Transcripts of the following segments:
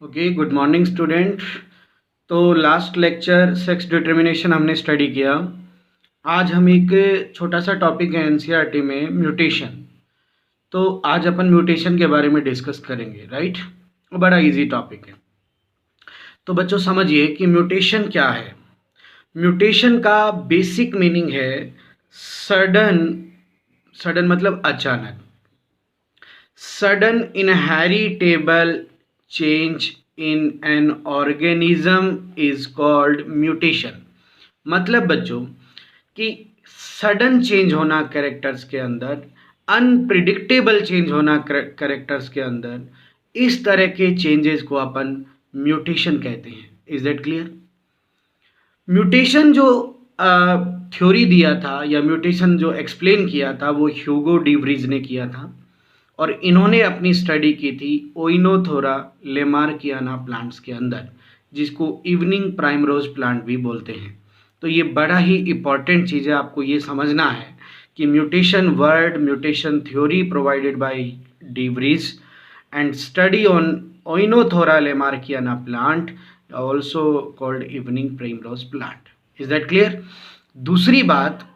Okay, good morning student. तो last lecture sex determination हमने study किया। आज हम एक छोटा सा टॉपिक है एनसीईआरटी में म्यूटेशन। तो आज अपन म्यूटेशन के बारे में डिस्कस करेंगे, राइट। बड़ा इजी टॉपिक है। तो बच्चों समझिए कि म्यूटेशन क्या है। म्यूटेशन का बेसिक मीनिंग है सडन, सडन मतलब अचानक, sudden inheritable change in an organism is called mutation. मतलब बच्चों कि सडन चेंज होना कैरेक्टर्स के अंदर, अनप्रिडिक्टेबल चेंज होना कैरेक्टर्स के अंदर, इस तरह के चेंजेस को अपन म्यूटेशन कहते हैं। Is that clear? म्यूटेशन जो थ्योरी दिया था या म्यूटेशन जो एक्सप्लेन किया था वो ह्यूगो डी व्रीज ने किया था, और इन्होंने अपनी स्टडी की थी ओइनोथोरा लेमार्कियाना प्लांट्स के अंदर, जिसको इवनिंग प्राइमरोज प्लांट भी बोलते हैं। तो ये बड़ा ही इम्पॉर्टेंट चीज़ है, आपको ये समझना है कि mutation word, mutation theory provided by de Vries and study on Oenothera lamarckiana plant also called evening primrose plant. Is that clear? दूसरी बात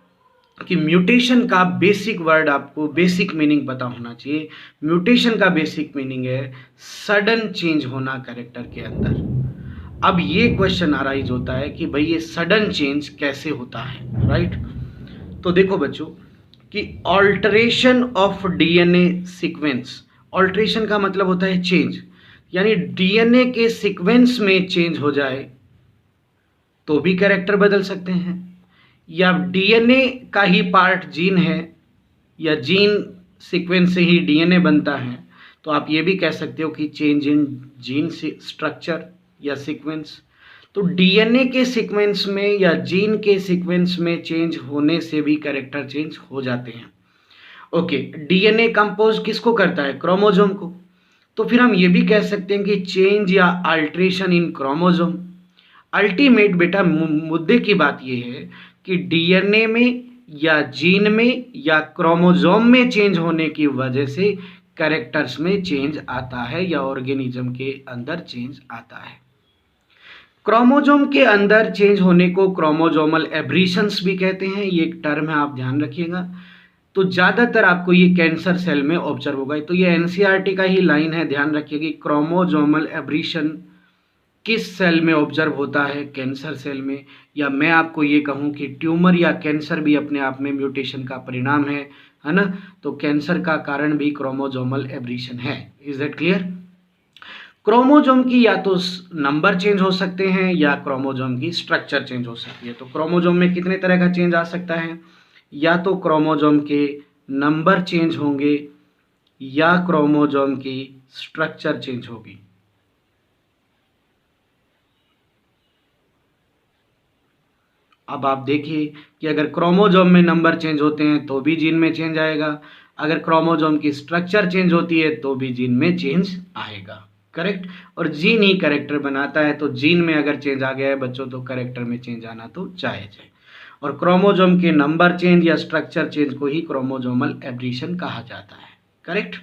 कि म्यूटेशन का बेसिक वर्ड, आपको बेसिक मीनिंग पता होना चाहिए। म्यूटेशन का बेसिक मीनिंग है सडन चेंज होना कैरेक्टर के अंदर। अब ये क्वेश्चन अराइज होता है कि भाई ये सडन चेंज कैसे होता है, राइट। तो देखो बच्चों कि alteration of DNA sequence, alteration का मतलब होता है चेंज, यानी डीएनए के सीक्वेंस में चेंज हो जाए तो भी कैरेक्टर बदल सकते हैं, या डीएनए का ही पार्ट जीन है या जीन सीक्वेंस से ही डीएनए बनता है, तो आप ये भी कह सकते हो कि चेंज इन जीन स्ट्रक्चर या सीक्वेंस। तो डीएनए के सीक्वेंस में या जीन के सीक्वेंस में चेंज होने से भी कैरेक्टर चेंज हो जाते हैं। ओके, डीएनए कंपोज किसको करता है? क्रोमोजोम को। तो फिर हम ये भी कह सकते हैं कि चेंज या अल्ट्रेशन इन क्रोमोजोम। अल्टीमेट बेटा मुद्दे की बात यह है कि डीएनए में या जीन में या क्रोमोजोम में चेंज होने की वजह से कैरेक्टर्स में चेंज आता है या ऑर्गेनिज्म के अंदर चेंज आता है। क्रोमोजोम के अंदर चेंज होने को क्रोमोजोमल एब्रीशंस भी कहते हैं। ये एक टर्म है, आप ध्यान रखिएगा। तो ज़्यादातर आपको ये कैंसर सेल में ऑब्जर्व होगा। तो ये एनसीईआरटी का ही लाइन है, ध्यान रखिएगा। क्रोमोजोमल एब्रीशन किस सेल में ऑब्जर्व होता है? कैंसर सेल में। या मैं आपको ये कहूँ कि ट्यूमर या कैंसर भी अपने आप में म्यूटेशन का परिणाम है ना। तो कैंसर का कारण भी क्रोमोजोमल एब्रीशन है। Is that clear? क्रोमोजोम की या तो नंबर चेंज हो सकते हैं या क्रोमोजोम की स्ट्रक्चर चेंज हो सकती है। तो क्रोमोजोम में कितने तरह का चेंज आ सकता है? या तो क्रोमोजोम के नंबर चेंज होंगे या क्रोमोजोम की स्ट्रक्चर चेंज होगी। अब आप देखिए कि अगर क्रोमोजोम में नंबर चेंज होते हैं तो भी जीन में चेंज आएगा, अगर क्रोमोजोम की स्ट्रक्चर चेंज होती है तो भी जीन में चेंज आएगा, करेक्ट। और जीन ही कैरेक्टर बनाता है, तो जीन में अगर चेंज आ गया है बच्चों तो कैरेक्टर में चेंज आना तो जायज है। और क्रोमोजोम के नंबर चेंज या स्ट्रक्चर चेंज को ही क्रोमोजोमल एब्रीशन कहा जाता है, करेक्ट।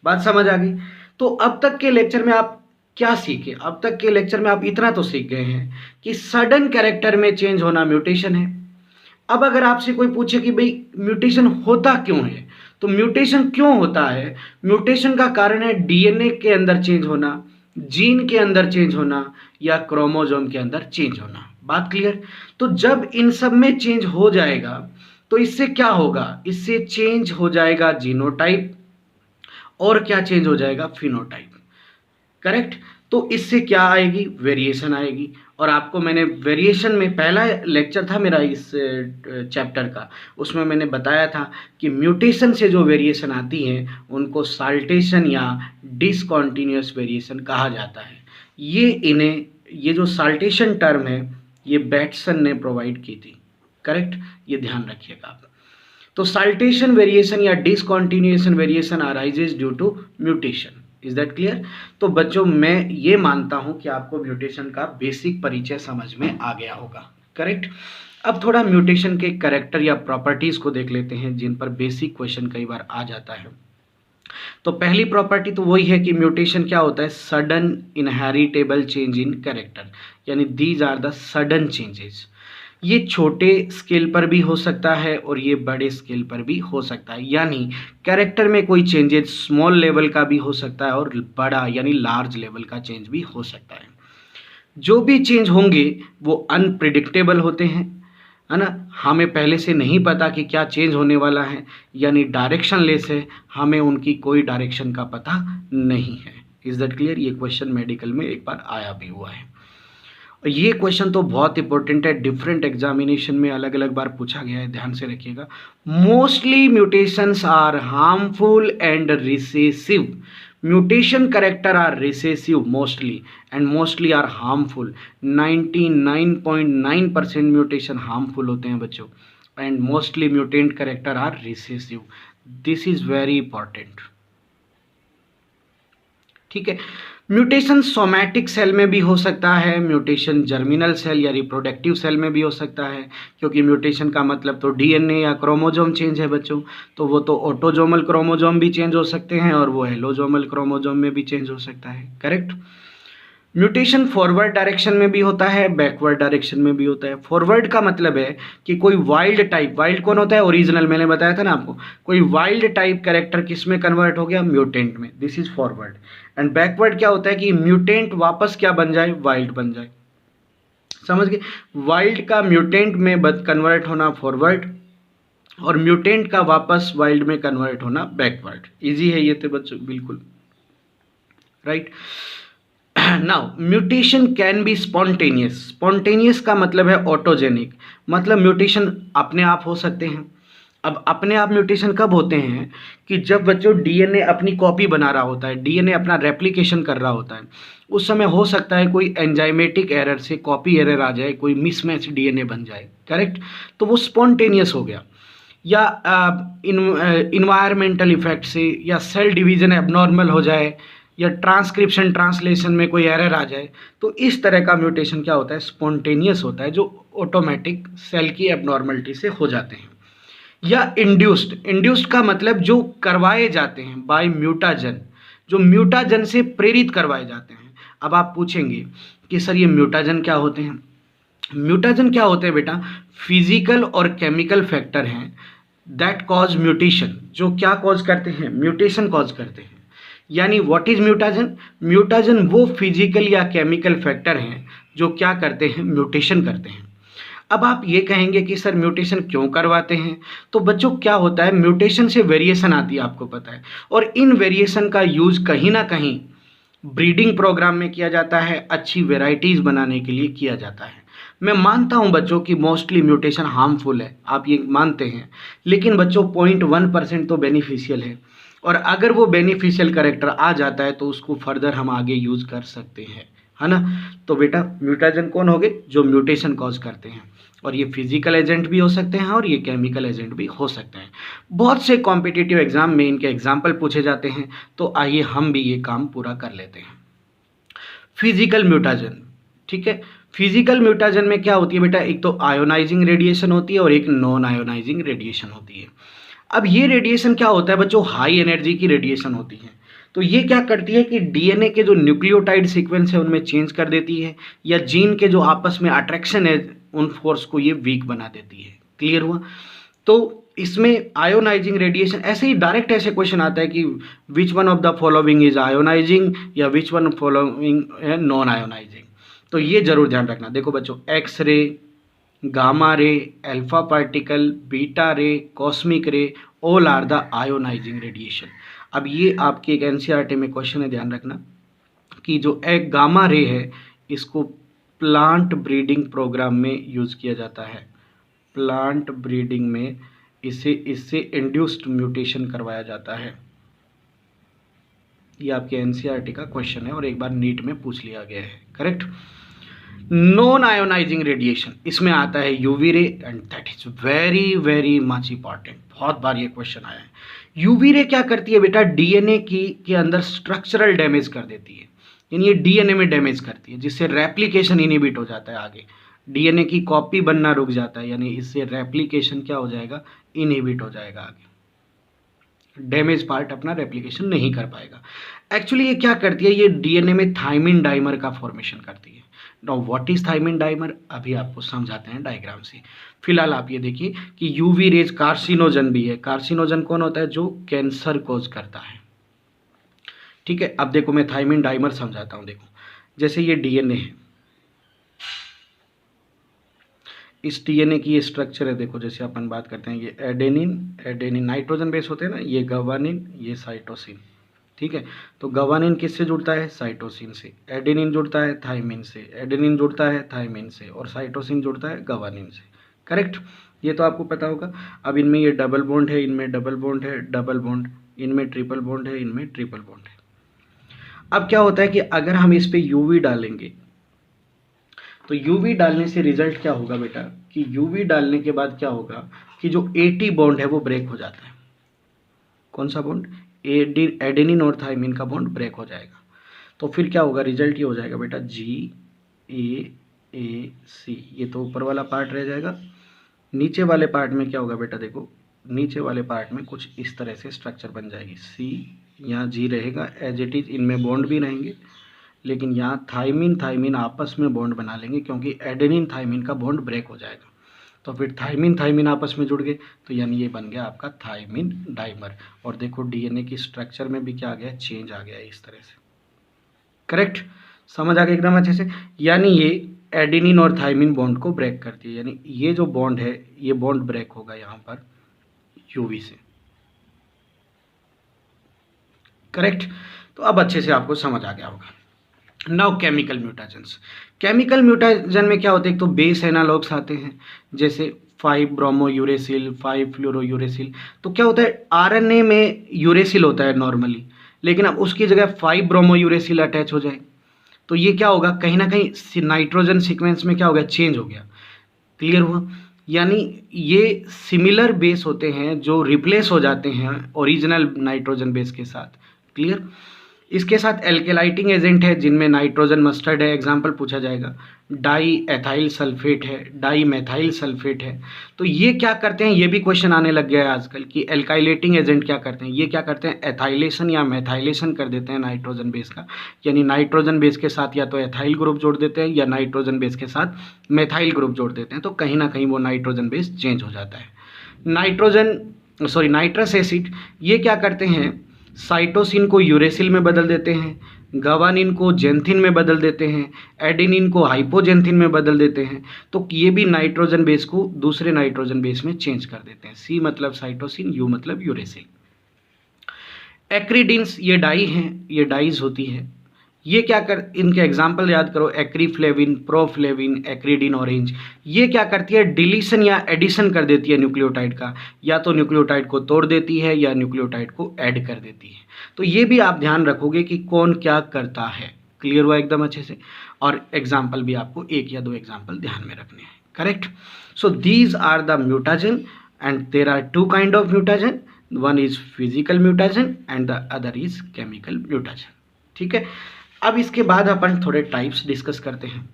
बात समझ आ गई? तो अब तक के लेक्चर में आप क्या सीखे? अब तक के लेक्चर में आप इतना तो सीख गए हैं कि सडन कैरेक्टर में चेंज होना म्यूटेशन है। अब अगर आपसे कोई पूछे कि भाई म्यूटेशन होता क्यों है, तो म्यूटेशन क्यों होता है? म्यूटेशन का कारण है डीएनए के अंदर चेंज होना, जीन के अंदर चेंज होना या क्रोमोजोम के अंदर चेंज होना। बात क्लियर? तो जब इन सब में चेंज हो जाएगा तो इससे क्या होगा? इससे चेंज हो जाएगा जीनोटाइप, और क्या चेंज हो जाएगा? Phenotype, correct. तो इससे क्या आएगी? वेरिएशन आएगी। और आपको मैंने वेरिएशन में, पहला लेक्चर था मेरा इस चैप्टर का, उसमें मैंने बताया था कि म्यूटेशन से जो वेरिएशन आती हैं उनको साल्टेशन या डिसकॉन्टिन्यूस वेरिएशन कहा जाता है। ये जो साल्टेशन टर्म है ये बैटसन ने प्रोवाइड की थी, करेक्ट। ये ध्यान रखिएगा आप। तो साल्टेशन वेरिएशन या discontinuation variation arises due to mutation. Is that clear? तो बच्चों मैं ये मानता हूं कि आपको म्यूटेशन का बेसिक परिचय समझ में आ गया होगा, करेक्ट। अब थोड़ा म्यूटेशन के कैरेक्टर या प्रॉपर्टीज को देख लेते हैं जिन पर बेसिक क्वेश्चन कई बार आ जाता है। तो पहली प्रॉपर्टी तो वही है कि म्यूटेशन क्या होता है, sudden inheritable change in character, यानी these are the sudden changes. ये छोटे स्केल पर भी हो सकता है और ये बड़े स्केल पर भी हो सकता है, यानी कैरेक्टर में कोई चेंजेस स्मॉल लेवल का भी हो सकता है और बड़ा यानी लार्ज लेवल का चेंज भी हो सकता है। जो भी चेंज होंगे वो अनप्रिडिक्टेबल होते हैं, है ना, हमें पहले से नहीं पता कि क्या चेंज होने वाला है, यानी डायरेक्शन लेस है, हमें उनकी कोई डायरेक्शन का पता नहीं है। Is that clear? ये क्वेश्चन मेडिकल में एक बार आया भी हुआ है और ये क्वेश्चन तो बहुत इंपॉर्टेंट है, डिफरेंट एग्जामिनेशन में अलग अलग बार पूछा गया है, ध्यान से रखिएगा। Mostly mutations are harmful and recessive. Mutation character are recessive mostly and mostly are harmful. 99.9% mutation harmful होते हैं बच्चों and mostly mutant character are recessive. This is very important, ठीक है। म्यूटेशन सोमैटिक सेल में भी हो सकता है, म्यूटेशन जर्मिनल सेल या रिप्रोडक्टिव सेल में भी हो सकता है, क्योंकि म्यूटेशन का मतलब तो डीएनए या क्रोमोजोम चेंज है बच्चों, तो वो तो ऑटोजोमल क्रोमोजोम भी चेंज हो सकते हैं और वो एलोजोमल क्रोमोजोम में भी चेंज हो सकता है, करेक्ट। म्यूटेशन फॉरवर्ड डायरेक्शन में भी होता है, बैकवर्ड डायरेक्शन में भी होता है। फॉरवर्ड का मतलब है कि कोई वाइल्ड टाइप, वाइल्ड कौन होता है, ओरिजिनल, मैंने बताया था ना आपको, कोई वाइल्ड टाइप कैरेक्टर किस में कन्वर्ट हो गया, म्यूटेंट में, this is forward. And backward क्या होता है कि म्यूटेंट वापस क्या बन जाए, वाइल्ड बन जाए, समझ गए। वाइल्ड का म्यूटेंट में कन्वर्ट होना फॉरवर्ड और म्यूटेंट का वापस वाइल्ड में कन्वर्ट होना बैकवर्ड। इजी है ये तो बच्चों, बिल्कुल right. Now mutation can be spontaneous. Spontaneous का मतलब है ऑटोजेनिक, मतलब म्यूटेशन अपने आप हो सकते हैं। अब अपने आप म्यूटेशन कब होते हैं कि जब बच्चों डीएनए अपनी कॉपी बना रहा होता है, डीएनए अपना रेप्लिकेशन कर रहा होता है, उस समय हो सकता है कोई एंजाइमेटिक एरर से कॉपी एरर आ जाए, कोई मिसमैच डीएनए बन जाए, करेक्ट, तो वो स्पॉन्टेनियस हो गया। या इन्वायरमेंटल इफेक्ट से, या सेल डिवीजन एबनॉर्मल हो जाए, या ट्रांसक्रिप्शन ट्रांसलेशन में कोई एरर आ जाए, तो इस तरह का म्यूटेशन क्या होता है, स्पॉन्टेनियस होता है, जो ऑटोमेटिक सेल की एबनॉर्मलिटी से हो जाते हैं। या इंड्यूस्ड, इंड्यूस्ड का मतलब जो करवाए जाते हैं बाय म्यूटाजन, जो म्यूटाजन से प्रेरित करवाए जाते हैं। अब आप पूछेंगे कि सर ये म्यूटाजन क्या होते हैं। म्यूटाजन क्या होते हैं बेटा, फिजिकल और केमिकल फैक्टर हैं दैट कॉज म्यूटेशन, जो क्या कॉज करते हैं, म्यूटेशन कॉज करते हैं। यानी व्हाट इज म्यूटाजन, म्यूटाजन वो फिजिकल या केमिकल फैक्टर हैं जो क्या करते हैं, म्यूटेशन करते हैं। अब आप ये कहेंगे कि सर म्यूटेशन क्यों करवाते हैं, तो बच्चों क्या होता है, म्यूटेशन से वेरिएशन आती है, आपको पता है, और इन वेरिएशन का यूज कहीं ना कहीं ब्रीडिंग प्रोग्राम में किया जाता है, अच्छी वेराइटीज़ बनाने के लिए किया जाता है। मैं मानता हूं बच्चों कि मोस्टली म्यूटेशन हार्मफुल है, आप ये मानते हैं, लेकिन बच्चों 0.1% तो बेनिफिशियल है, और अगर वो बेनिफिशियल कैरेक्टर आ जाता है तो उसको फर्दर हम आगे यूज कर सकते हैं, है ना। तो बेटा म्यूटाजन कौन हो गए, जो म्यूटेशन कॉज करते हैं, और ये फिजिकल एजेंट भी हो सकते हैं और ये केमिकल एजेंट भी हो सकते हैं। बहुत से कॉम्पिटिटिव एग्जाम में इनके एग्जाम्पल पूछे जाते हैं, तो आइए हम भी ये काम पूरा कर लेते हैं। फिजिकल म्यूटाजन, ठीक है। फिजिकल म्यूटाजन में क्या होती है बेटा, एक तो आयोनाइजिंग रेडिएशन होती है और एक नॉन आयोनाइजिंग रेडिएशन होती है। अब ये रेडिएशन क्या होता है बच्चों, हाई एनर्जी की रेडिएशन होती है। तो ये क्या करती है कि डीएनए के जो न्यूक्लियोटाइड सीक्वेंस है उनमें चेंज कर देती है, या जीन के जो आपस में अट्रैक्शन है उन फोर्स को ये वीक बना देती है। क्लियर हुआ? तो इसमें आयोनाइजिंग रेडिएशन, ऐसे ही डायरेक्ट ऐसे क्वेश्चन आता है कि which one of the following is ionising या विच वन फॉलोइंग है नॉन आयोनाइजिंग। तो ये जरूर ध्यान रखना। देखो बच्चों, x ray, gamma ray, alpha particle, beta ray, cosmic ray, all are the ionising radiation. अब ये आपके एक एनसीईआरटी में क्वेश्चन है, ध्यान रखना कि जो एक गामा रे है इसको प्लांट ब्रीडिंग प्रोग्राम में यूज़ किया जाता है। प्लांट ब्रीडिंग में इससे इंड्यूस्ड म्यूटेशन करवाया जाता है। ये आपके एनसीईआरटी का क्वेश्चन है और एक बार नीट में पूछ लिया गया है, करेक्ट। नॉन आयोनाइजिंग रेडिएशन, इसमें आता है UV ray, and that is very very much important, बहुत बार ये क्वेश्चन आया है। यूवी रे क्या करती है बेटा, डीएनए के अंदर स्ट्रक्चरल डैमेज कर देती है, यानी ये डीएनए में डैमेज करती है, जिससे रेप्लिकेशन इनहिबिट हो जाता है, आगे डीएनए की कॉपी बनना रुक जाता है, यानी इससे रेप्लिकेशन क्या हो जाएगा, इनहिबिट हो जाएगा आगे, डैमेज पार्ट अपना रेप्लिकेशन नहीं कर पाएगा। एक्चुअली ये क्या करती है, ये डीएनए में थायमिन डाइमर का फॉर्मेशन करती है। Now what is thymine dimer, अभी आपको समझाते हैं डायग्राम से। फिलहाल आप ये देखिए कि यूवी रेज कार्सिनोजन भी है। कार्सिनोजन कौन होता है, जो कैंसर कोज करता है। ठीक है, अब देखो मैं थायमिन डाइमर समझाता हूँ। देखो जैसे ये डीएनए है, इस डीएनए की ये स्ट्रक्चर है। देखो जैसे अपन बात करते हैं, ये एडेनिन नाइट्रोजन बेस होते हैं ना, ये गवानिन, ये साइटोसिन। ठीक है, तो गवानिन किससे जुड़ता है, साइटोसिन से। एडेनिन जुड़ता है थायमिन से, एडेनिन जुड़ता है थायमिन से, और साइटोसिन जुड़ता है गवानिन से। करेक्ट, ये तो आपको पता होगा। अब इनमें ये डबल बॉन्ड है, इनमें डबल बॉन्ड है, डबल बॉन्ड, इनमें ट्रिपल बॉन्ड है, इनमें ट्रिपल बॉन्ड है। अब क्या होता है कि अगर हम इस पे यूवी डालेंगे, तो यूवी डालने से रिजल्ट क्या होगा बेटा, कि यूवी डालने के बाद क्या होगा कि जो एटी बॉन्ड है वो ब्रेक हो जाता है। कौन सा बॉन्ड, एडेनिन और थायमिन का बॉन्ड ब्रेक हो जाएगा। तो फिर क्या होगा, रिजल्ट ये हो जाएगा बेटा GAAC। ये तो ऊपर वाला पार्ट रह जाएगा। नीचे वाले पार्ट में क्या होगा बेटा, देखो नीचे वाले पार्ट में कुछ इस तरह से स्ट्रक्चर बन जाएगी। C, यहाँ G रहेगा एज इट इज, इनमें बॉन्ड भी रहेंगे, लेकिन यहाँ थायमिन आपस में बॉन्ड बना लेंगे, क्योंकि एडेनिन थायमिन का बॉन्ड ब्रेक हो जाएगा। तो फिर थायमिन आपस में जुड़ गए, तो यानी ये बन गया आपका थायमिन डाइमर। और देखो डीएनए की स्ट्रक्चर में भी क्या आ गया, चेंज आ गया इस तरह से। करेक्ट, समझ आ गया एकदम अच्छे से। यानी ये एडेनिन और थायमिन बॉन्ड को ब्रेक करती है, यानी ये जो बॉन्ड है ये बॉन्ड ब्रेक होगा यहाँ पर यूवी से। करेक्ट, तो अब अच्छे से आपको समझ आ गया होगा। Now chemical mutations. Chemical mutation में क्या होता है, एक तो बेस एनालॉग्स आते हैं, जैसे 5 ब्रोमो यूरेसिल, 5 फ्लोरो यूरेसिल। तो क्या होता है, आरएनए में यूरेसिल होता है नॉर्मली, लेकिन अब उसकी जगह 5 ब्रोमो यूरेसिल अटैच हो जाए, तो ये क्या होगा, कहीं ना कहीं नाइट्रोजन सीक्वेंस में क्या हो गया, चेंज हो गया। क्लियर हुआ, यानी ये सिमिलर बेस होते हैं जो रिप्लेस हो जाते हैं ओरिजिनल नाइट्रोजन बेस के साथ। क्लियर, इसके साथ एल्केलाइटिंग एजेंट है जिनमें नाइट्रोजन मस्टर्ड है, एग्जाम्पल पूछा जाएगा। डाई एथाइल सल्फेट है, डाई मेथाइल सल्फेट है। तो ये क्या करते हैं, ये भी क्वेश्चन आने लग गया है आजकल कि एल्काइलेटिंग एजेंट क्या करते हैं। ये क्या करते हैं, एथाइलेशन या मेथाइलेशन कर देते हैं नाइट्रोजन बेस का, यानी नाइट्रोजन बेस के साथ या तो एथाइल ग्रुप जोड़ देते हैं या नाइट्रोजन बेस के साथ मेथाइल ग्रुप जोड़ देते हैं, तो कहीं ना कहीं वो नाइट्रोजन बेस चेंज हो जाता है। नाइट्रस एसिड, ये क्या करते हैं, साइटोसिन को यूरेसिल में बदल देते हैं, गवानिन को जेंथिन में बदल देते हैं, एडेनिन को हाइपोजेंथिन में बदल देते हैं। तो ये भी नाइट्रोजन बेस को दूसरे नाइट्रोजन बेस में चेंज कर देते हैं। C मतलब साइटोसिन, U मतलब यूरेसिल। एक्रीडिन्स, ये डाई हैं, ये डाइज होती है। ये क्या कर, इनके एग्जाम्पल याद करो, एक्रीफ्लेविन, प्रोफ्लेविन, एक्रीडिन ऑरेंज। ये क्या करती है, डिलीशन या एडिशन कर देती है न्यूक्लियोटाइड का, या तो न्यूक्लियोटाइड को तोड़ देती है या न्यूक्लियोटाइड को ऐड कर देती है। तो ये भी आप ध्यान रखोगे कि कौन क्या करता है। क्लियर हुआ एकदम अच्छे से, और एग्जाम्पल भी आपको 1 या 2 एग्जाम्पल ध्यान में रखने हैं। Correct, so these are the mutation and there are 2 kind of mutation, one is physical mutation and the other is chemical mutation. ठीक है, अब इसके बाद अपन थोड़े टाइप्स डिस्कस करते हैं।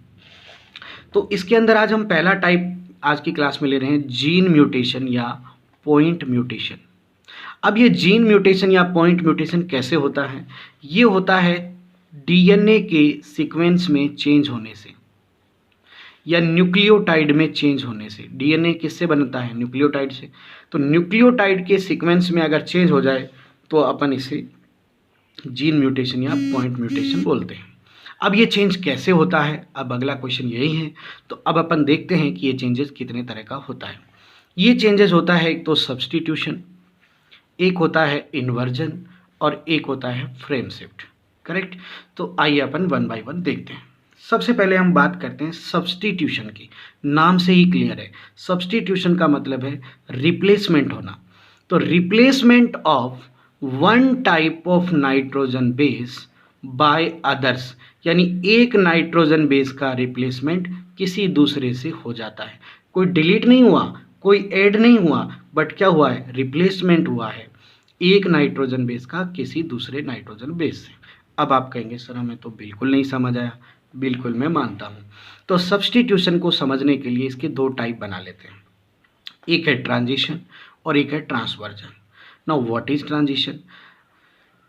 तो इसके अंदर आज हम पहला टाइप आज की क्लास में ले रहे हैं, जीन म्यूटेशन या पॉइंट म्यूटेशन। अब ये जीन म्यूटेशन या पॉइंट म्यूटेशन कैसे होता है, ये होता है डीएनए के सीक्वेंस में चेंज होने से या न्यूक्लियोटाइड में चेंज होने से। डीएनए किससे बनता है, न्यूक्लियोटाइड से। तो न्यूक्लियोटाइड के सीक्वेंस में अगर चेंज हो जाए तो अपन इसे जीन म्यूटेशन या पॉइंट म्यूटेशन बोलते हैं। अब ये चेंज कैसे होता है, अब अगला क्वेश्चन यही है। तो अब अपन देखते हैं कि ये चेंजेस कितने तरह का होता है। ये चेंजेस होता है, एक तो सब्सटीट्यूशन, एक होता है इन्वर्जन, और एक होता है फ्रेम शिफ्ट। करेक्ट, तो आइए अपन 1 बाय 1 देखते हैं। सबसे पहले हम बात करते हैं सब्सटीट्यूशन की। नाम से ही क्लियर है, सब्सटीट्यूशन का मतलब है रिप्लेसमेंट होना। तो replacement of one type of nitrogen base by others, यानी एक नाइट्रोजन बेस का रिप्लेसमेंट किसी दूसरे से हो जाता है। कोई डिलीट नहीं हुआ, कोई ऐड नहीं हुआ, बट क्या हुआ है, रिप्लेसमेंट हुआ है एक नाइट्रोजन बेस का किसी दूसरे नाइट्रोजन बेस से। अब आप कहेंगे सर हमें तो बिल्कुल नहीं समझ आया। बिल्कुल, मैं मानता हूँ। तो सब्सटीट्यूशन को समझने के लिए इसके 2 टाइप बना लेते हैं, एक है ट्रांजिशन और एक है transversion. Now what is transition?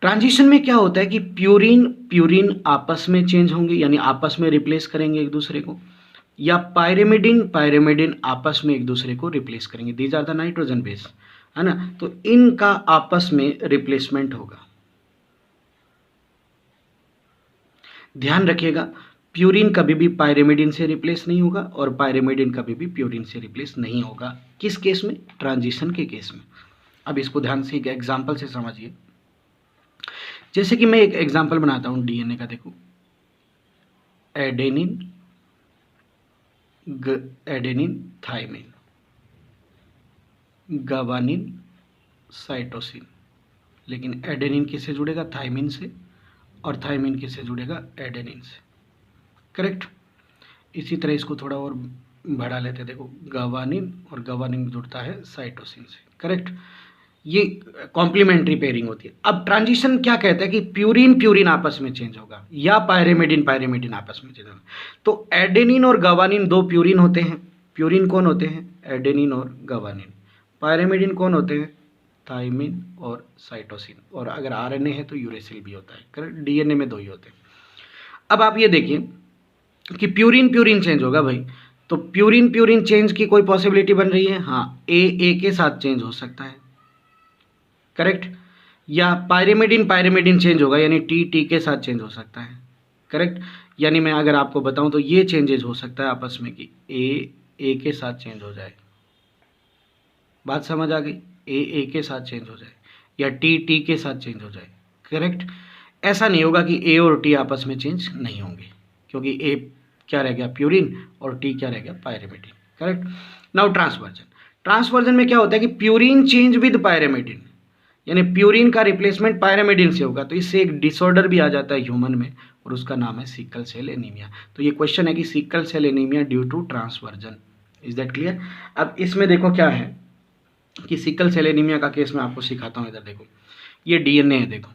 Transition में क्या होता है कि प्यूरिन प्यूरिन आपस में चेंज होंगे, यानी आपस में रिप्लेस करेंगे एक दूसरे को, या पायरिमिडिन पायरिमिडिन आपस में एक दूसरे को रिप्लेस करेंगे। These are the nitrogen base, है ना, तो इनका आपस में रिप्लेसमेंट होगा। ध्यान रखिएगा, प्यूरिन कभी भी पायरिमिडिन से रिप्लेस नहीं होगा और पायरिमिडिन कभी भी प्यूरिन से रिप्लेस नहीं होगा। किस केस में? ट्रांजिशन के केस में। अब इसको ध्यान से एक एग्जाम्पल से समझिए। जैसे कि मैं एक एग्जाम्पल बनाता हूँ डीएनए का। देखो, एडेनिन एडेनिन थाइमिन, गवानिन साइटोसिन, लेकिन एडेनिन किससे जुड़ेगा? थाइमिन से, और थाइमिन किससे जुड़ेगा? एडेनिन से। करेक्ट। इसी तरह इसको थोड़ा और बढ़ा लेते हैं। देखो, गवानिन और गवानिन जुड़ता है साइटोसिन से। करेक्ट। ये कॉम्प्लीमेंट्री पेयरिंग होती है। अब ट्रांजिशन क्या कहता है कि प्यूरिन प्यूरिन आपस में चेंज होगा या पायरिमिडिन पायरिमिडिन आपस में चेंज होगा। तो एडेनिन और गवानिन दो प्यूरिन होते हैं। प्यूरिन कौन होते हैं? एडेनिन और गवानिन। पायरिमिडिन कौन होते हैं? थाइमिन और साइटोसिन। और अगर आरएनए है तो यूरेसिल भी होता है। करेक्ट। डीएनए में दो ही होते हैं। अब आप ये देखिए कि प्यूरिन प्यूरिन चेंज होगा भाई, तो प्यूरिन प्यूरिन चेंज की कोई पॉसिबिलिटी बन रही है? हाँ, ए के साथ चेंज हो सकता है। करेक्ट। या पायरिमिडिन पायरिमिडिन चेंज होगा, यानी टी के साथ चेंज हो सकता है। करेक्ट। यानी मैं अगर आपको बताऊं तो ये चेंजेस हो सकता है आपस में कि ए के साथ चेंज हो जाए। बात समझ आ गई? ए के साथ चेंज हो जाए या टी के साथ चेंज हो जाए। करेक्ट। ऐसा नहीं होगा कि ए और टी आपस में चेंज नहीं होंगे, क्योंकि ए क्या रह गया? प्यूरिन, और टी क्या रह गया? Pyrimidine. Correct. Now transversion. Transversion में क्या होता है कि प्यूरिन चेंज विद पायरिमिडिन, यानी प्यूरिन का रिप्लेसमेंट पायरिमिडिन से होगा। तो इससे एक डिसऑर्डर भी आ जाता है ह्यूमन में, और उसका नाम है सिकल सेल एनीमिया। तो ये क्वेश्चन है कि sickle cell anaemia due to transversion. Is that clear? अब इसमें देखो क्या है कि सिकल सेल एनीमिया का केस मैं आपको सिखाता हूँ। इधर देखो, ये डीएनए है। देखो,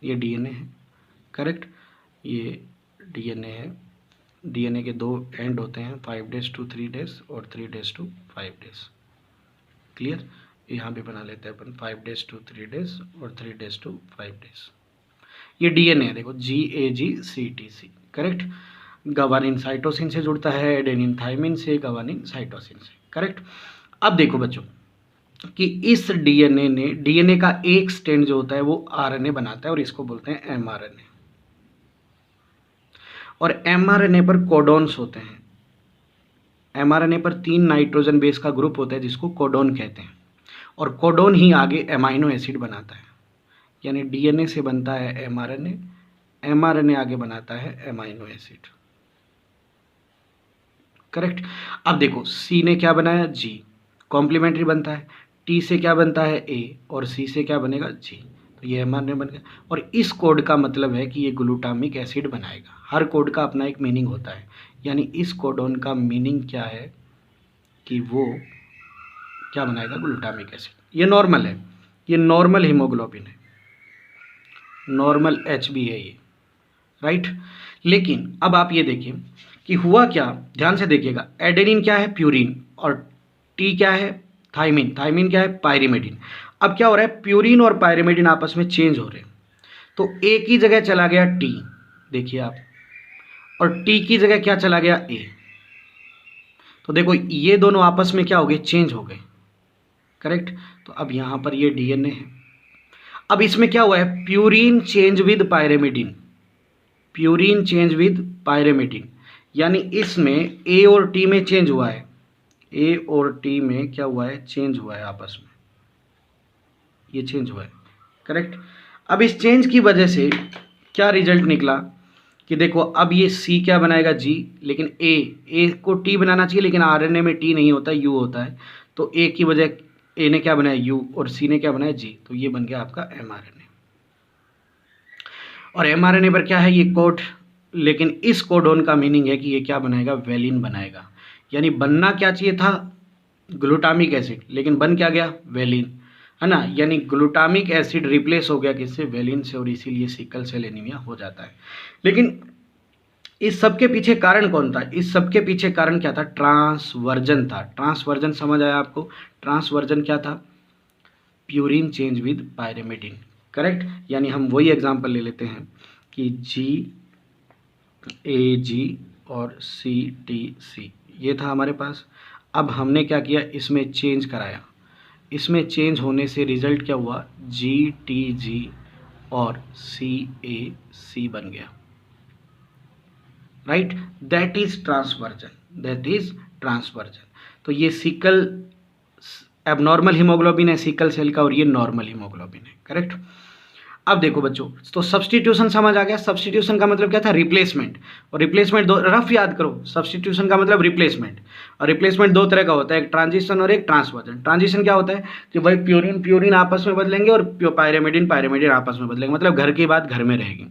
ये डीएनए है। करेक्ट। ये डीएनए है। डीएनए के दो एंड होते हैं, 5 days to 3 days और 3 days to 5 days। क्लियर? यहाँ भी बना लेते हैं अपन, 5 days to 3 days और 3 days to 5 days। ये डीएनए है। देखो, GAGCTC। करेक्ट। गवानिन साइटोसिन से जुड़ता है, एडेनिन थाइमिन से, गवानिन साइटोसिन से। करेक्ट। अब देखो बच्चों कि इस डीएनए का एक स्ट्रैंड जो होता है वो आरएनए बनाता है, और इसको बोलते हैं एमआरएनए। और एमआरएनए पर कोडॉन्स होते हैं। एमआरएनए पर 3 नाइट्रोजन बेस का ग्रुप होता है जिसको कोडॉन कहते हैं, और कोडॉन ही आगे एमाइनो एसिड बनाता है। यानी डीएनए से बनता है एमआरएनए, एमआरएनए आगे बनाता है एमाइनो एसिड। करेक्ट। अब देखो, सी ने क्या बनाया? जी, कॉम्प्लीमेंट्री बनता है। टी से क्या बनता है? ए, और सी से क्या बनेगा? जी। तो ये एमआरएनए बन गया। और इस कोड का मतलब है कि ये ग्लूटामिक एसिड बनाएगा। हर कोड का अपना एक मीनिंग होता है, यानी इस कोडॉन का मीनिंग क्या है कि वो क्या बनाएगा? Glutamic acid. ये नॉर्मल है, ये नॉर्मल हीमोग्लोबिन है, नॉर्मल HB है ये। राइट। लेकिन अब आप ये देखिए कि हुआ क्या, ध्यान से देखिएगा। एडेनिन क्या है? प्यूरिन। और टी क्या है? थाइमिन। थाइमिन क्या है? पायरिमिडिन। अब क्या हो रहा है? प्यूरिन और पायरिमिडिन आपस में चेंज हो रहे हैं। तो ए की जगह चला गया टी, देखिए आप, और टी की जगह क्या चला गया? ए। तो देखो, ये दोनों आपस में क्या हो गए? चेंज हो गए। करेक्ट। तो अब यहाँ पर ये डीएनए है। अब इसमें क्या हुआ है? Purine change with pyrimidine, purine change with pyrimidine, यानी इसमें ए और टी में चेंज हुआ है। ए और टी में क्या हुआ है? चेंज हुआ है आपस में, ये चेंज हुआ है। करेक्ट। अब इस चेंज की वजह से क्या रिजल्ट निकला कि देखो, अब ये सी क्या बनाएगा? जी, लेकिन ए को टी बनाना चाहिए, लेकिन आरएनए में टी नहीं होता, यू होता है। तो ए की वजह ए ने क्या बनाया? यू, और सी ने क्या बनाया? जी। तो ये बन गया आपका एमआरएनए। और एमआरएनए पर क्या है? ये कोड। लेकिन इस कोडॉन का मीनिंग है कि ये क्या बनाएगा? वेलिन बनाएगा। यानी बनना क्या चाहिए था? ग्लूटामिक एसिड, लेकिन बन क्या गया? वेलिन, है ना। यानी ग्लूटामिक एसिड रिप्लेस हो गया किससे? वेलिन से, और इसीलिए सिकल सेल एनीमिया हो जाता है। लेकिन इस सब के पीछे कारण कौन था? इस सब के पीछे कारण क्या था? ट्रांसवर्जन था। ट्रांसवर्जन समझ आया आपको? ट्रांसवर्जन क्या था? Purine change with pyrimidine, correct. यानी हम वही एग्जांपल ले लेते हैं कि GAG और CTC ये था हमारे पास। अब हमने क्या किया? इसमें चेंज कराया। इसमें चेंज होने से रिजल्ट क्या हुआ? GTG और CAC बन गया, right. That is transversion, that is transversion. तो ये सिकल एबनॉर्मल हीमोग्लोबिन है सिकल सेल का, और ये नॉर्मल हीमोग्लोबिन है, करेक्ट। अब देखो बच्चों, तो सब्स्टिट्यूशन समझ आ गया। सब्स्टिट्यूशन का मतलब क्या था? रिप्लेसमेंट। और रिप्लेसमेंट दो रफ याद करो, सब्स्टिट्यूशन का मतलब रिप्लेसमेंट। और रिप्लेसमेंट दो तरह का होता है, एक ट्रांजिशन और एक ट्रांसवर्जन। ट्रांजिशन क्या होता है कि भाई प्यूरिन प्यूरिन आपस में बदलेंगे और पायरिमिडिन पायरिमिडिन आपस में बदलेंगे, मतलब घर की बात घर में रहेगी।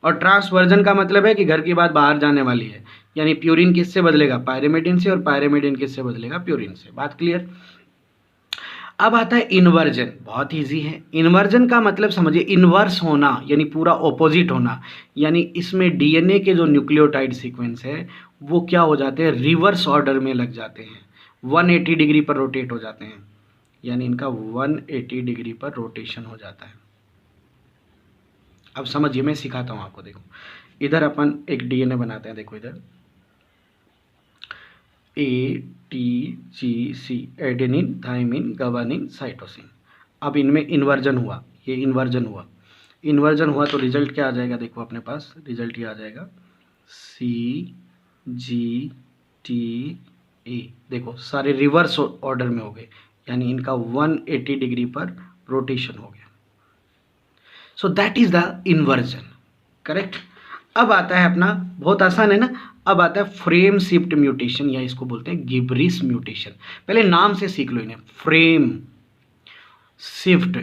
और ट्रांसवर्जन का मतलब है कि घर की बात बाहर जाने वाली है, यानी प्यूरिन किससे बदलेगा? पायरिमिडिन से, और पायरिमिडिन किससे बदलेगा? प्यूरिन से। बात क्लियर? अब आता है इन्वर्जन, बहुत इजी है। इन्वर्जन का मतलब समझिए, इन्वर्स होना यानी पूरा ऑपोजिट होना, यानी इसमें डीएनए के जो न्यूक्लियोटाइड सीक्वेंस है वो क्या हो जाते हैं? रिवर्स ऑर्डर में लग जाते हैं, 180 डिग्री पर रोटेट हो जाते हैं, यानी इनका 180 डिग्री पर रोटेशन हो जाता है। अब समझिए, मैं सिखाता हूँ आपको। देखो इधर अपन एक डीएनए बनाते हैं, देखो इधर ATGC, एडेनिन थाइमिन गवानिन साइटोसिन। अब इनमें इन्वर्जन हुआ, ये इन्वर्जन हुआ। इन्वर्जन हुआ तो रिजल्ट क्या आ जाएगा? देखो अपने पास रिजल्ट ये आ जाएगा CGTE। देखो सारे रिवर्स ऑर्डर में हो गए, यानी इनका 180 डिग्री पर रोटेशन हो गया। So that is the inversion, correct. अब आता है अपना, बहुत आसान है ना, अब आता है फ्रेम शिफ्ट म्यूटेशन, या इसको बोलते हैं गिब्रिस म्यूटेशन। पहले नाम से सीख लो इन्हें, फ्रेम शिफ्ट,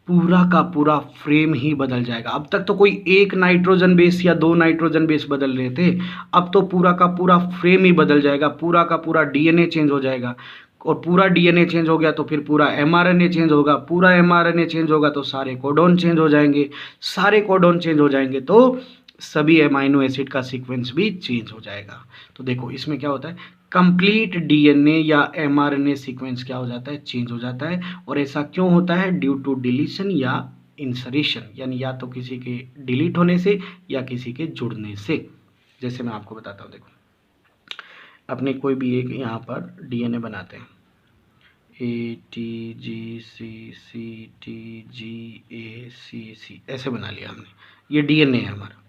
पूरा का पूरा फ्रेम ही बदल जाएगा। अब तक तो कोई एक नाइट्रोजन बेस या 2 नाइट्रोजन बेस बदल रहे थे, अब तो पूरा का पूरा फ्रेम ही बदल जाएगा, पूरा का पूरा डीएनए चेंज हो जाएगा। और पूरा डीएनए चेंज हो गया तो फिर पूरा एमआरएनए चेंज होगा, पूरा एमआरएनए चेंज होगा तो सारे कोडोन चेंज हो जाएंगे, सारे कोडोन चेंज हो जाएंगे तो सभी एमाइनो एसिड का सीक्वेंस भी चेंज हो जाएगा। तो देखो इसमें क्या होता है, कंप्लीट डीएनए या एमआरएनए सीक्वेंस क्या हो जाता है? चेंज हो जाता है। और ऐसा क्यों होता है? ड्यू टू डिलीशन या इंसरेशन, यानी या तो किसी के डिलीट होने से या किसी के जुड़ने से। जैसे मैं आपको बताता हूँ, देखो अपने कोई भी एक यहाँ पर डीएनए बनाते हैं, ATGCCTGACC ऐसे बना लिया हमने, ये डीएनए है हमारा।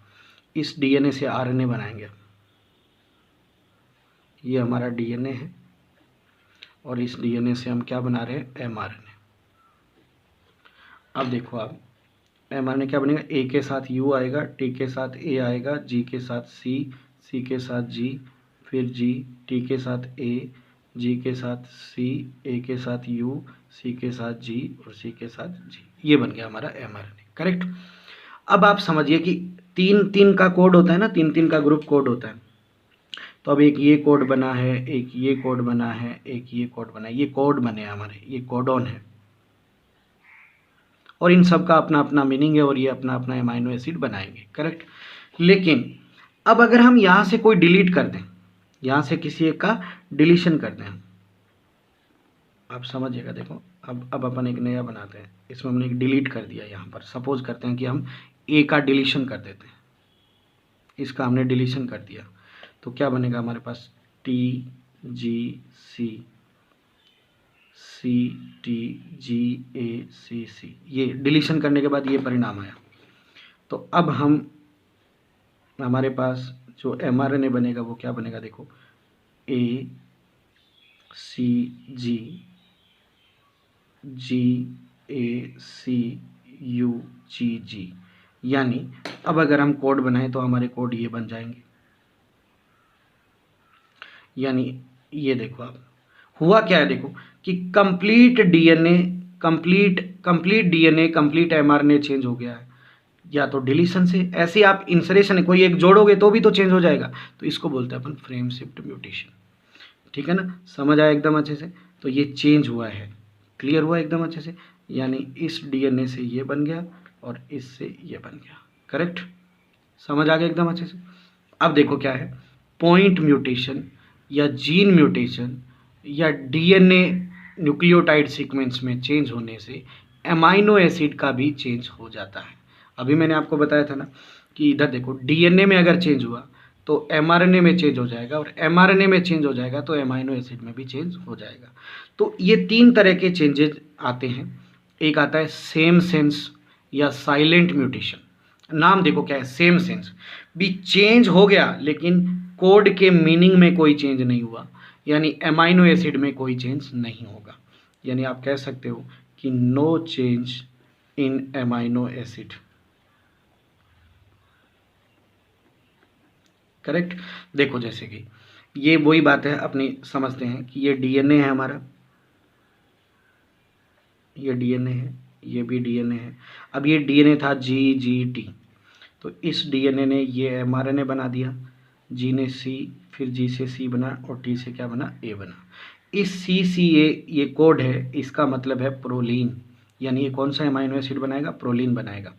इस डीएनए से आरएनए बनाएंगे, ये हमारा डीएनए है, और इस डीएनए से हम क्या बना रहे हैं? एमआरएनए। अब देखो आप एमआरएनए क्या बनेगा? ए के साथ यू आएगा, टी के साथ ए आएगा, जी के साथ सी, सी के साथ जी, फिर जी, टी के साथ ए, जी के साथ सी, ए के साथ यू, सी के साथ जी, और सी के साथ जी। ये बन गया हमारा एमआरएनए, करेक्ट। अब आप समझिए कि 3-3 का कोड होता है ना, 3-3 का ग्रुप कोड होता है। तो अब एक ये कोड बना है, एक ये कोड बना है, एक ये कोड बना है, ये कोड बने हमारे, ये कोडॉन है। और इन सब का अपना अपना मीनिंग है, और ये अपना अपना एमाइनो एसिड बनाएंगे, करेक्ट। लेकिन अब अगर हम यहाँ से कोई डिलीट कर दें, यहाँ से किसी एक का डिलीशन कर दें, आप समझिएगा। देखो अब अपन एक नया बनाते हैं, इसमें हमने एक डिलीट कर दिया यहाँ पर। सपोज करते हैं कि हम ए का डिलीशन कर देते हैं, इसका हमने डिलीशन कर दिया, तो क्या बनेगा हमारे पास? TGCCTGACC, ये डिलीशन करने के बाद ये परिणाम आया। तो अब हम हमारे पास जो एमआरएनए बनेगा वो क्या बनेगा? देखो ACGGACUGG, यानी अब अगर हम कोड बनाएं तो हमारे कोड ये बन जाएंगे। यानी ये देखो आप, हुआ क्या है? देखो कि complete DNA complete mRNA change हो गया है, या तो डिलीशन से, ऐसे आप इंसरेशन कोई एक जोड़ोगे तो भी तो चेंज हो जाएगा। तो इसको बोलते हैं अपन फ्रेम शिफ्ट म्यूटेशन, ठीक है ना? समझ आया एकदम अच्छे से? तो ये चेंज हुआ है, क्लियर हुआ एकदम अच्छे से, यानी इस डीएनए से ये बन गया और इससे ये बन गया, करेक्ट। समझ आ गया एकदम अच्छे से? अब देखो क्या है, पॉइंट म्यूटेशन या जीन म्यूटेशन या डीएनए न्यूक्लियोटाइड सीक्वेंस में चेंज होने से एमाइनो एसिड का भी चेंज हो जाता है। अभी मैंने आपको बताया था ना कि इधर देखो, डीएनए में अगर चेंज हुआ तो एमआरएनए में चेंज हो जाएगा, और एमआरएनए में चेंज हो जाएगा तो एमाइनो एसिड में भी चेंज हो जाएगा। तो ये तीन तरह के चेंजेस आते हैं। एक आता है सेम सेंस या साइलेंट म्यूटेशन। नाम देखो क्या है, सेम सेंस, भी चेंज हो गया लेकिन कोड के मीनिंग में कोई चेंज नहीं हुआ, यानी एमाइनो एसिड में कोई चेंज नहीं होगा। यानी आप कह सकते हो कि no change in amino acid. Correct. देखो जैसे कि ये वही बात है, अपनी समझते हैं कि ये डीएनए है हमारा, ये डीएनए है, ये भी डीएनए है। अब ये डीएनए था जी टी, तो इस डीएनए ने ये एमआरएनए बना दिया, जी ने सी, फिर जी से सी बना और टी से क्या बना, ए बना। इस सी ए ये कोड है, इसका मतलब है प्रोलीन, यानी ये कौन सा एमाइनो एसिड बनाएगा, प्रोलीन बनाएगा।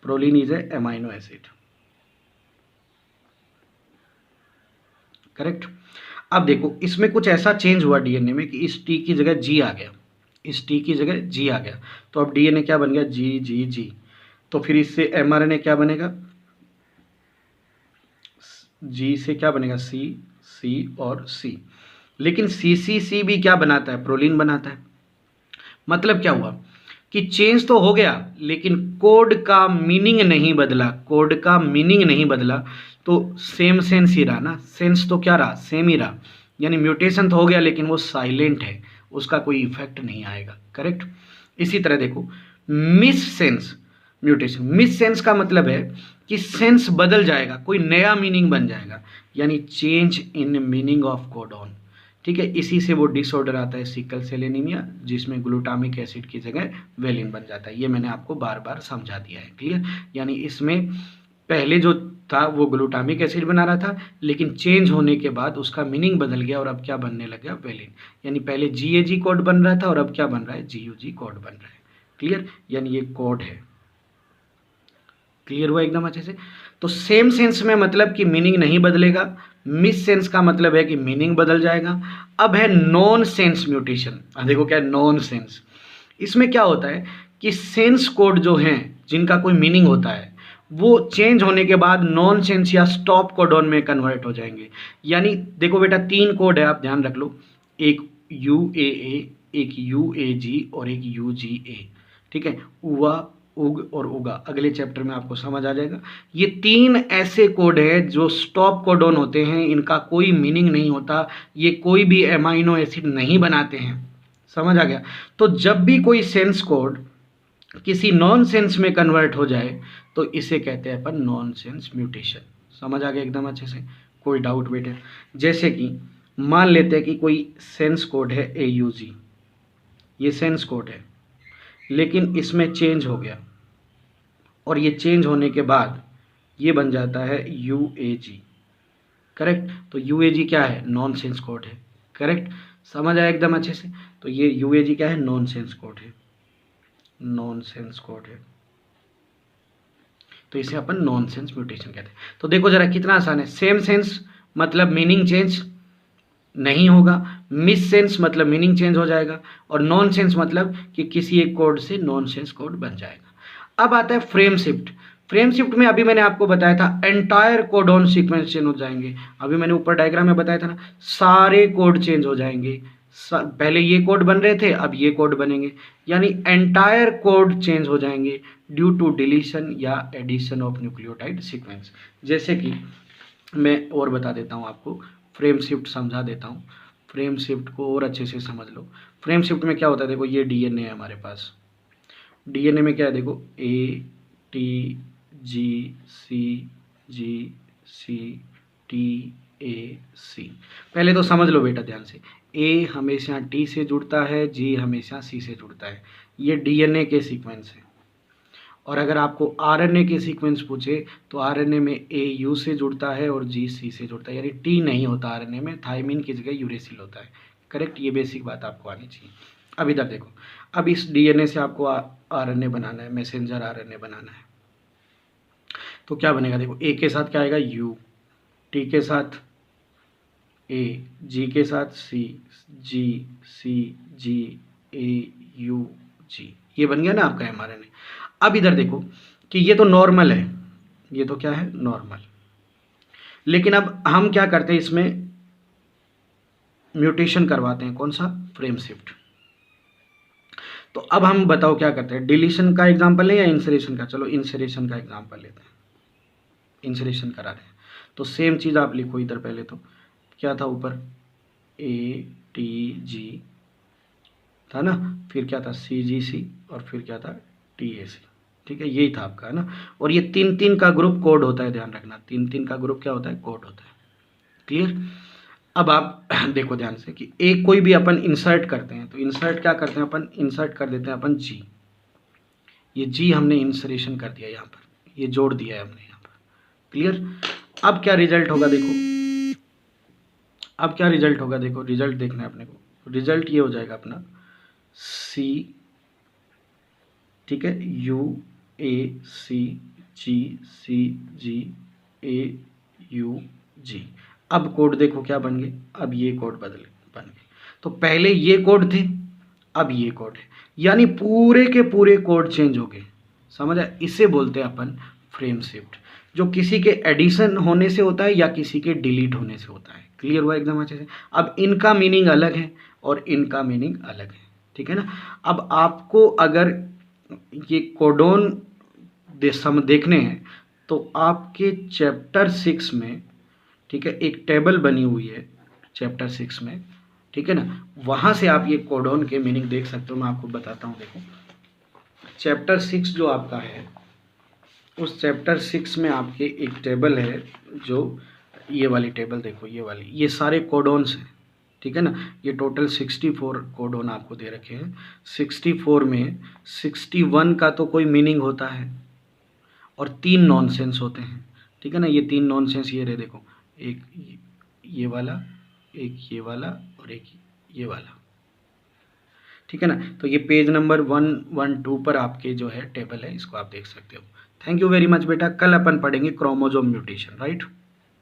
Proline is a amino acid. Correct. अब देखो इसमें कुछ ऐसा चेंज हुआ डीएनए में कि इस टी की जगह जी आ गया, इस टी की जगह जी आ गया, तो अब डीएनए क्या बन गया, जी। तो फिर इससे एमआरएनए क्या बनेगा, जी से क्या बनेगा, सी और सी। लेकिन सी भी क्या बनाता है, प्रोलीन बनाता है। मतलब क्या हुआ कि चेंज तो हो गया लेकिन कोड का मीनिंग नहीं बदला, कोड का मीनिंग नहीं बदला, तो सेम सेंस ही रहा ना, सेंस तो क्या रहा, सेम ही रहा। यानी म्यूटेशन तो हो गया लेकिन वो साइलेंट है, उसका कोई इफेक्ट नहीं आएगा। करेक्ट। इसी तरह देखो miss sense mutation, miss sense का मतलब है कि सेंस बदल जाएगा, कोई नया मीनिंग बन जाएगा, यानी change in meaning of codon. ठीक है, इसी से वो डिसऑर्डर आता है सिकल सेल एनीमिया, जिसमें ग्लूटामिक एसिड की जगह वेलिन बन जाता है। ये मैंने आपको बार बार समझा दिया है। क्लियर। यानी इसमें पहले जो था वो ग्लूटामिक एसिड बना रहा था, लेकिन चेंज होने के बाद उसका मीनिंग बदल गया और अब क्या बनने लग गया, वेलिन। यानी पहले जीएजी कोड बन रहा था और अब क्या बन रहा है, जीयूजी कोड बन रहा है। क्लियर। यानी ये कोड है। क्लियर हुआ एकदम अच्छे से। तो सेम सेंस में मतलब कि मीनिंग नहीं बदलेगा, मिस सेंस का मतलब है कि मीनिंग बदल जाएगा। अब है नॉन सेंस म्यूटेशन। देखो क्या है नॉन सेंस, इसमें क्या होता है कि सेंस कोड जो हैं जिनका कोई मीनिंग होता है वो चेंज होने के बाद नॉन सेंस या स्टॉप कोडॉन में कन्वर्ट हो जाएंगे। यानी देखो बेटा तीन कोड है, आप ध्यान रख लो, एक UAA, एक UAG और एक UGA। ठीक है, उवा, उग और उगा, अगले चैप्टर में आपको समझ आ जाएगा। ये तीन ऐसे कोड है जो स्टॉप कोडॉन होते हैं, इनका कोई मीनिंग नहीं होता, ये कोई भी एमाइनो एसिड नहीं बनाते हैं। समझ आ गया। तो जब भी कोई सेंस कोड किसी नॉन सेंस में कन्वर्ट हो जाए तो इसे कहते हैं अपन नॉन सेंस म्यूटेशन। समझ आ गया एकदम अच्छे से, कोई डाउट बेटे। जैसे कि मान लेते हैं कि कोई सेंस कोड है AUG, ये सेंस कोड है लेकिन इसमें चेंज हो गया और ये चेंज होने के बाद ये बन जाता है UAG। करेक्ट। तो UAG क्या है, नॉन सेंस कोड है। करेक्ट। समझ आया एकदम अच्छे से। तो ये UAG क्या है, नॉन सेंस कोड है, नॉन सेंस कोड है, तो इसे अपन नॉन सेंस म्यूटेशन कहते हैं। तो देखो जरा कितना आसान है, सेम सेंस मतलब मीनिंग चेंज नहीं होगा, मिस सेंस मतलब मीनिंग चेंज हो जाएगा, और नॉन सेंस मतलब कि किसी एक कोड से नॉन सेंस कोड बन जाएगा। अब आता है फ्रेम शिफ्ट। फ्रेम शिफ्ट में अभी मैंने आपको बताया था एंटायर कोडॉन सीक्वेंस चेंज हो जाएंगे। अभी मैंने ऊपर डायग्राम में बताया था ना, सारे कोड चेंज हो जाएंगे। पहले ये कोड बन रहे थे, अब ये कोड बनेंगे, यानी एंटायर कोड चेंज हो जाएंगे ड्यू टू डिलीशन या एडिशन ऑफ न्यूक्लियोटाइड सीक्वेंस। जैसे कि मैं और बता देता हूँ आपको, फ्रेम शिफ्ट समझा देता हूँ, फ्रेम शिफ्ट को और अच्छे से समझ लो। फ्रेम शिफ्ट में क्या होता है, देखो ये डीएनए है हमारे पास, डीएनए में क्या है, देखो ATGCGCTAC। पहले तो समझ लो बेटा ध्यान से, ए हमेशा टी से जुड़ता है, जी हमेशा सी से जुड़ता है, ये डीएनए के सीक्वेंस है। और अगर आपको आरएनए के सीक्वेंस पूछे तो आरएनए में ए यू से जुड़ता है और जी सी से जुड़ता है, यानी टी नहीं होता आरएनए में, थायमिन की जगह यूरेसिल होता है। करेक्ट। ये बेसिक बात आपको आनी चाहिए। अब इधर देखो, अब इस डीएनए से आपको आरएनए बनाना है, मैसेंजर आरएनए बनाना है, तो क्या बनेगा, देखो ए के साथ क्या आएगा, यू, टी के साथ ए, जी के साथ सी, जी, सी, जी, ए, यू, जी, ये बन गया ना आपका mRNA। अब इधर देखो कि ये तो नॉर्मल है, ये तो क्या है, नॉर्मल। लेकिन अब हम क्या करते हैं, इसमें म्यूटेशन करवाते हैं, कौन सा, फ्रेम शिफ्ट। तो अब हम बताओ क्या करते हैं, डिलीशन का एग्जांपल लें या इंसरेशन का, चलो इंसरेशन का एग्जांपल लेते हैं, इंसरेशन करा रहे हैं। तो सेम चीज़ आप लिखो इधर, पहले तो क्या था ऊपर, ए टी जी था ना, फिर क्या था, सी जी सी, और फिर क्या था, टी ए सी। ठीक है, यही था आपका, है ना। और ये 3-3 का ग्रुप कोड होता है, ध्यान रखना, 3-3 का ग्रुप क्या होता है, कोड होता है। क्लियर। अब आप देखो ध्यान से कि एक कोई भी अपन इंसर्ट करते हैं, तो इंसर्ट क्या करते हैं अपन, इंसर्ट कर देते हैं अपन जी, ये जी हमने इंसरेशन कर दिया यहाँ पर, ये जोड़ दिया है हमने यहाँ पर। क्लियर। अब क्या रिजल्ट होगा देखो, अब क्या रिजल्ट होगा देखो, रिजल्ट देखना है अपने को। रिजल्ट ये हो जाएगा अपना सी, ठीक है, U A C ji C ji A you जी। अब कोड देखो क्या बन गए, अब ये कोड बन गए। तो पहले ये कोड थे, अब ये कोड है, यानी पूरे के पूरे कोड चेंज हो गए। समझ आया, इसे बोलते हैं अपन फ्रेम शिफ्ट, जो किसी के एडिशन होने से होता है या किसी के डिलीट होने से होता है। क्लियर हुआ एकदम अच्छे से। अब इनका मीनिंग अलग है और इनका मीनिंग अलग है, ठीक है ना। अब आपको अगर ये कोडोन देखने हैं तो आपके चैप्टर 6 में, ठीक है, एक टेबल बनी हुई है चैप्टर 6 में, ठीक है ना, वहाँ से आप ये कोडोन के मीनिंग देख सकते हो। मैं आपको बताता हूँ, देखो चैप्टर 6 जो आपका है, उस चैप्टर 6 में आपके एक टेबल है, जो ये वाली टेबल देखो, ये वाली, ये सारे कोडोन्स हैं, ठीक है ना। ये टोटल 64 कोडोन आपको दे रखे हैं। 64 में 61 का तो कोई मीनिंग होता है और 3 नॉनसेंस होते हैं, ठीक है ना। ये 3 नॉनसेंस ये रहे देखो, एक ये वाला, एक ये वाला और एक ये वाला, ठीक है ना। तो ये पेज नंबर 112 पर आपके जो है टेबल है, इसको आप देख सकते हो। थैंक यू वेरी मच बेटा। कल अपन पढ़ेंगे क्रोमोसोम म्यूटेशन, राइट।